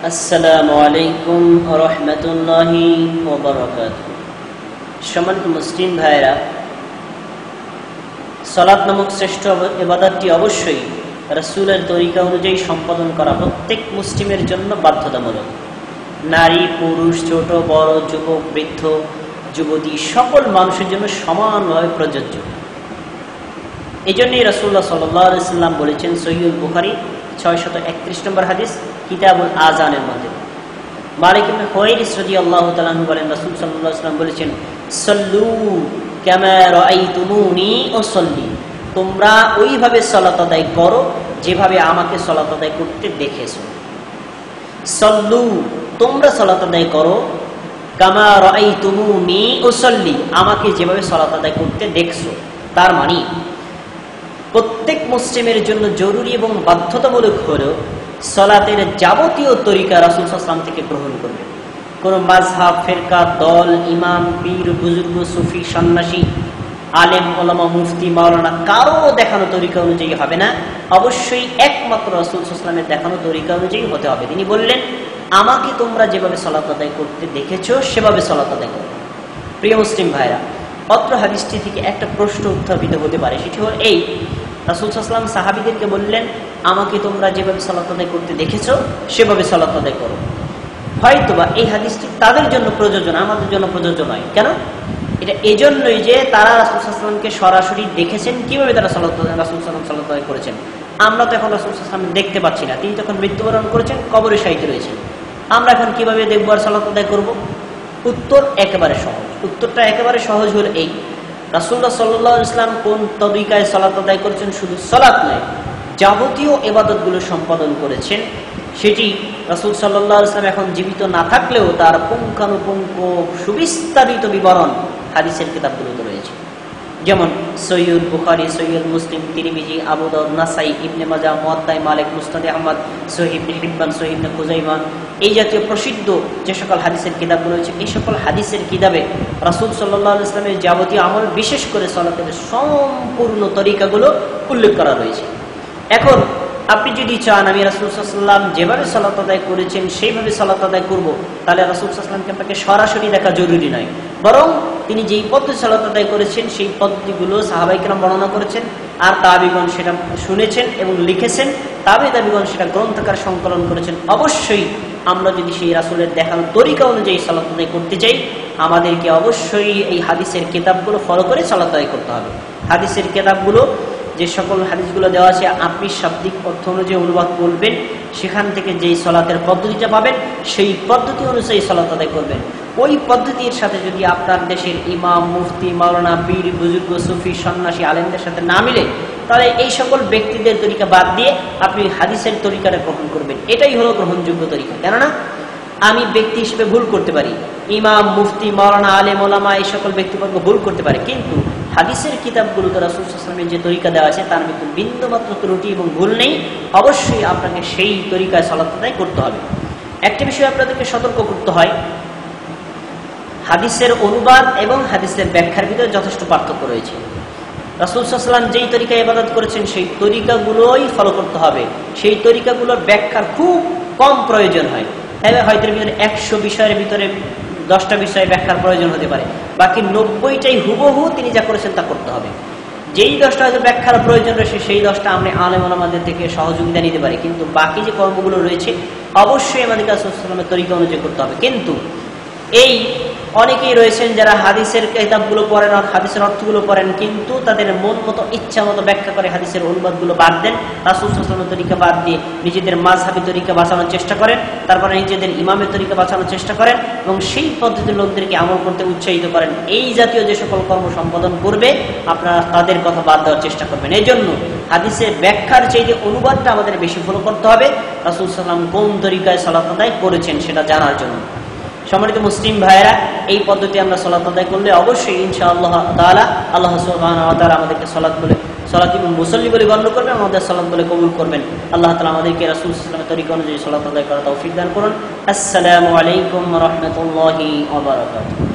আসসালামু আলাইকুম ওয়া রাহমাতুল্লাহি ওয়া বারাকাতুহু। সম্মানিত মুসলিম ভাইরা, সালাত নামক শ্রেষ্ঠ ইবাদতটি অবশ্যই রাসূলের তরিকা অনুযায়ী সম্পাদন করা প্রত্যেক মুসলিমের জন্য বাধ্যতামূলক। নারী, পুরুষ, ছোট বড়, যুবক, বৃদ্ধ, যুবতী সকল মানুষের জন্য সমানভাবে প্রযোজ্য। এই জন্যই রাসূলুল্লাহ সাল্লাল্লাহু আলাইহি ওয়াসাল্লাম বলেছেন, সহিহুল বুখারী 631 নম্বর হাদিস, কিতাবুল আযানের মধ্যে মালিক ইবনে হুয়াইরিস রাদিয়াল্লাহু তাআলা আনহু বলেন, রাসূল সাল্লাল্লাহু আলাইহি ওয়াসাল্লাম বলেছেন, সাল্লু কামা রাআইতুমুনি উসাল্লি, তোমরা ওইভাবে সালাত আদায় করো যেভাবে আমাকে সালাত আদায় করতে দেখেছো। সাল্লু, তোমরা সালাত আদায় করো, কামা রাআইতুমুনি উসাল্লি, আমাকে যেভাবে সালাত আদায় করতে দেখছো। তার মানে প্রত্যেক মুসলিমের জন্য জরুরি এবং বাধ্যতামূলক হলো সালাতের যাবতীয় তরিকা রাসূল সাল্লাল্লাহু আলাইহি ওয়াসাল্লাম থেকে গ্রহণ করবে। কোন মাযহাব, ফিরকা, দল, ইমাম, পীর, বুজুর্গ, সুফি, সন্ন্যাসী, আলেম, ওলামা, মুফতি, মাওলানা কারো দেখানো তরিকা অনুযায়ী হবে না, অবশ্যই একমাত্র রাসূল সাল্লাল্লাহু আলাইহি ওয়াসাল্লামের দেখানো তরিকা অনুযায়ী হতে হবে। তিনি বললেন, আমাকে তোমরা যেভাবে সালাত আদায় করতে দেখেছো সেভাবে সালাত আদায় করো। প্রিয় মুসলিম ভাইরা, অত্র হাদিসটি থেকে একটা প্রশ্ন উত্থাপিত হতে পারে, সেটি হল এই, রাসূল সাল্লাল্লাহু আলাইহি ওয়াসাল্লাম সাহাবীদেরকে বললেন, আমাকে তোমরা যেভাবে সালাত আদায় করতে দেখেছো সেভাবে সালাত আদায় করো। হয়তোবা এই হাদিসটি তাদের জন্য প্রযোজ্য, আমাদের জন্য প্রযোজ্য নয়। কেন? এটা এজন্যই যে তারা রাসূল সাল্লাল্লাহু আলাইহি ওয়াসাল্লামকে সরাসরি দেখেছেন, কিভাবে তারা রাসূল সাল্লাল্লাহু আলাইহি ওয়াসাল্লাম আদায় করেছেন। আমরা তো এখন রাসূল সাল্লাল্লাহু আলাইহি ওয়াসাল্লাম দেখতে পাচ্ছি না, তিনি তখন মৃত্যুবরণ করেছেন, কবরে শায়িত রয়েছেন। আমরা এখন কিভাবে দেখব আর সালাত আদায় করব? উত্তর একেবারে সহজ। উত্তরটা একেবারে সহজ হল এই, রাসূলুল্লাহ সাল্লাল্লাহু আলাইহি ওয়াসাল্লাম কোন তরিকায় সালাত আদায় করেছেন, শুধু সালাত নয়, যাবতীয় ইবাদতগুলো সম্পাদন করেছেন, সেটি রাসূল সাল্লাল্লাহু আলাইহি ওয়াসাল্লাম এখন জীবিত না থাকলেও তার পুঙ্খানুপুঙ্খ সুবিস্তারিত বিবরণ হাদিসের কিতাবগুলোতে রয়েছে। যেমন সহিহুল বুখারী, সহিহুল মুসলিম, তিরমিজি, আবু দাউদ, নাসাই, ইবনে মাজাহ, মুওয়াত্তা মালিক, মুসনাদে আহমদ, সহিহ ইবনে হিব্বান, সহিহ ইবনে খুজাইমা, এই জাতীয় প্রসিদ্ধ যে সকল হাদিসের কিতাবগুলো রয়েছে, এই সকল হাদিসের কিতাবে রাসূল সাল্লাল্লাহু আলাইহি ওয়াসাল্লামের যাবতীয় আমল, বিশেষ করে সালাতের সম্পূর্ণ তরিকাগুলো উল্লেখ করা রয়েছে। এখন আপনি যদি চান আমি রাসূল সাল্লাল্লাহু আলাইহি ওয়াসাল্লাম যেভাবে সালাত আদায় করেছেন সেইভাবে সালাত আদায় করব, তাহলে রাসূল সাল্লাল্লাহু আলাইহি ওয়াসাল্লামকে আপনাকে সরাসরি দেখা জরুরি নয়, বরং তিনি যেই পদ্ধতি সালাত আদায় করেছেন সেই পদ্ধতিগুলো সাহাবায়ে কেরাম বর্ণনা করেছেন, আর তাবিগণ সেটা শুনেছেন এবং লিখেছেন, তাবিগণ সেটা গ্রন্থাকার সংকলন করেছেন। অবশ্যই আমরা যদি সেই রাসূলের দেখানো তরিকা অনুযায়ী সালাত আদায় করতে চাই, আমাদেরকে অবশ্যই এই হাদিসের কিতাবগুলো ফলো করে সালাত আদায় করতে হবে। হাদিসের কিতাবগুলো যে সকল হাদিসগুলো দেওয়া আছে, আপনি শাব্দিক অর্থ অনুযায়ী অনুবাদ করবেন, সেখান থেকে যেই সালাতের পদ্ধতিটা পাবেন সেই পদ্ধতি অনুযায়ী সালাত আদায় করবেন। ওই পদ্ধতির সাথে যদি আপনার দেশের ইমাম, মুফতি, মাওলানা, পীর, বুজুর্গ, সুফি, সন্ন্যাসী, আলেমদের সাথে না মিলে, তাহলে এই সকল ব্যক্তিদের তরিকা বাদ দিয়ে আপনি হাদিসের তরিকাটা গ্রহণ করবেন। এটাই হলো গ্রহণযোগ্য তরিকা। কেননা আমি ব্যক্তি হিসেবে ভুল করতে পারি, ইমাম, মুফতি, মাওলানা, আলেম, ওলামা এই সকল ব্যক্তিবর্গ ভুল করতে পারে, কিন্তু হাদিসের কিতাবগুলোতে রাসূল সাল্লাল্লাহু আলাইহি ওয়াসাল্লামের যে তরিকা দেওয়া আছে তার মধ্যে বিন্দুমাত্র ত্রুটি এবং ভুল নেই। অবশ্যই আপনাকে সেই তরিকায় সালাত আদায় করতে হবে। একটা বিষয় আপনাদেরকে সতর্ক করতে হয়, হাদিসের অনুবাদ এবং হাদিসের ব্যাখ্যার ভিতরে যথেষ্ট পার্থক্য রয়েছে। রাসূল সাল্লাল্লাহু আলাইহি ওয়াসাল্লাম যেই তরিকায় ইবাদত করেছেন সেই তরিকাগুলোই ফলো করতে হবে। সেই তরিকাগুলোর ব্যাখ্যার খুব কম প্রয়োজন হয়। হয়তো এর ভিতরে 100 বিষয়ের ভিতরে 10টা বিষয়ে ব্যাখ্যার প্রয়োজন হতে পারে, বাকি 90টাই হুবহু তিনি যা করেছেন তা করতে হবে। যেই 10টা হয়তো ব্যাখ্যার প্রয়োজন রয়েছে সেই 10টা আমরা আলেম ওলামাদের থেকে সহযোগিতা নিতে পারি, কিন্তু বাকি যে কর্মগুলো রয়েছে অবশ্যই আমাদেরকে রাসূল সাল্লাল্লাহু আলাইহি ওয়াসাল্লামের তরিকা অনুযায়ী করতে হবে। কিন্তু এই অনেকেই রয়েছেন যারা হাদিসের কিতাবগুলো পড়েন, হাদিসের অর্থগুলো পড়েন, কিন্তু তাদের মন মতো ইচ্ছা মতো ব্যাখ্যা করে হাদিসের অনুবাদগুলো বাদ দেন, রাসূল সাল্লাল্লাহু আলাইহি ওয়াসাল্লামের তরিকা বাদ দিয়ে নিজেদের মাযহাবী তরিকা বাঁচানোর চেষ্টা করেন, তারপরে নিজেদের ইমামের তরিকা বাঁচানোর চেষ্টা করেন এবং সেই পদ্ধতির লোকদেরকে আমল করতে উৎসাহিত করেন। এই জাতীয় যে সকল কর্ম সম্পাদন করবে আপনারা তাদের কথা বাদ দেওয়ার চেষ্টা করবেন। এই জন্য হাদিসের ব্যাখ্যার চাইতে অনুবাদটা আমাদের বেশি ফলো করতে হবে, রাসূল সাল্লাল্লাহু আলাইহি ওয়াসাল্লাম কোন তরিকায় সালাত আদায় করেছেন সেটা জানার জন্য। সম্মানিত মুসলিম ভাইয়েরা, এই পদ্ধতি আমরা সালাত আদায় করলে অবশ্যই ইনশাআল্লাহ তাআলা আল্লাহ সুবহানাহু ওয়া তাআলা আমাদেরকে সালাত এবং মুসল্লি বলে গণ্য করবেন, আমাদের সালাত বলে কবুল করবেন। আল্লাহ তাআলা আমাদেরকে রাসূল সাল্লাল্লাহু আলাইহি ওয়াসাল্লামের তরিকা অনুযায়ী সালাত আদায় করার তৌফিক দান করুন। আসসালামু আলাইকুম ওয়া রাহমাতুল্লাহি ওয়া বারাকাতুহু।